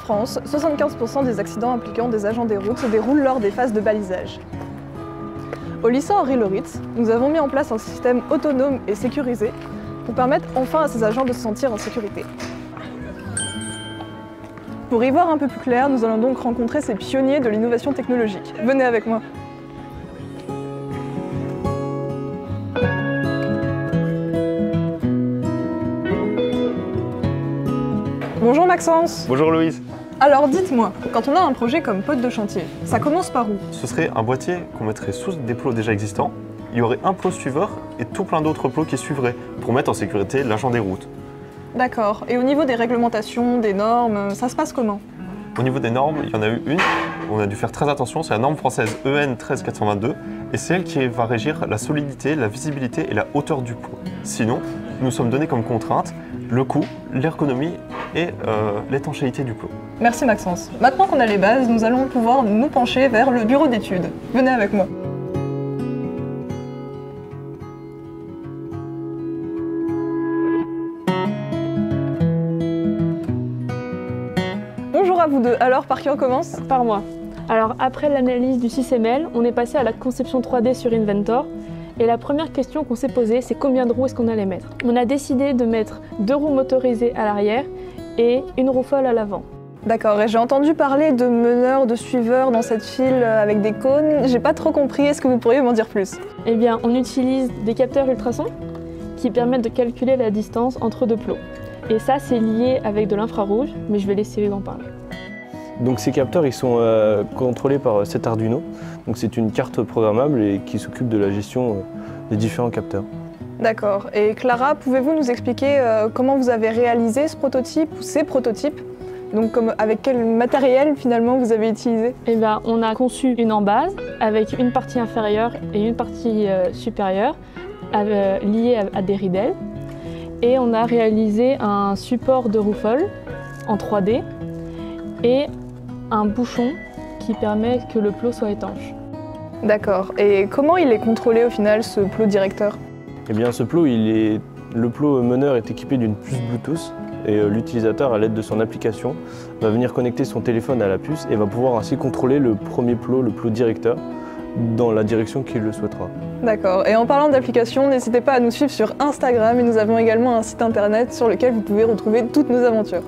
France, 75% des accidents impliquant des agents des routes se déroulent lors des phases de balisage. Au lycée Henri Loritz, nous avons mis en place un système autonome et sécurisé pour permettre enfin à ces agents de se sentir en sécurité. Pour y voir un peu plus clair, nous allons donc rencontrer ces pionniers de l'innovation technologique. Venez avec moi. Bonjour Maxence. Bonjour Louise. Alors dites-moi, quand on a un projet comme pote de chantier, ça commence par où? Ce serait un boîtier qu'on mettrait sous des plots déjà existants. Il y aurait un plot suiveur et tout plein d'autres plots qui suivraient pour mettre en sécurité l'agent des routes. D'accord. Et au niveau des réglementations, des normes, ça se passe comment? Au niveau des normes, il y en a eu une, on a dû faire très attention, c'est la norme française EN 13422 et c'est elle qui va régir la solidité, la visibilité et la hauteur du plot. Sinon, nous sommes donnés comme contrainte le coût, l'ergonomie et l'étanchéité du plot. Merci Maxence. Maintenant qu'on a les bases, nous allons pouvoir nous pencher vers le bureau d'études. Venez avec moi. Bonjour à vous deux. Alors, par qui on commence? Par moi. Alors après l'analyse du 6ML, on est passé à la conception 3D sur Inventor. Et la première question qu'on s'est posée, c'est combien de roues est-ce qu'on allait mettre? On a décidé de mettre 2 roues motorisées à l'arrière et une roue folle à l'avant. D'accord, et j'ai entendu parler de meneurs, de suiveurs dans cette file avec des cônes. J'ai pas trop compris, est-ce que vous pourriez m'en dire plus? Eh bien, on utilise des capteurs ultrasons qui permettent de calculer la distance entre 2 plots. Et ça, c'est lié avec de l'infrarouge, mais je vais laisser Cyril en parler. Donc ces capteurs, ils sont contrôlés par cet Arduino. Donc c'est une carte programmable et qui s'occupe de la gestion des différents capteurs. D'accord. Et Clara, pouvez-vous nous expliquer comment vous avez réalisé ce prototype ou ces prototypes? Donc avec quel matériel finalement vous avez utilisé? Eh bien, on a conçu une embase avec une partie inférieure et une partie supérieure liée à des ridelles. Et on a réalisé un support de roue folle en 3D et un bouchon qui permet que le plot soit étanche. D'accord. Et comment il est contrôlé au final, ce plot directeur? Eh bien ce plot, le plot meneur est équipé d'une puce Bluetooth et l'utilisateur, à l'aide de son application, va venir connecter son téléphone à la puce et va pouvoir ainsi contrôler le premier plot, le plot directeur, dans la direction qu'il le souhaitera. D'accord. Et en parlant d'application, n'hésitez pas à nous suivre sur Instagram et nous avons également un site internet sur lequel vous pouvez retrouver toutes nos aventures.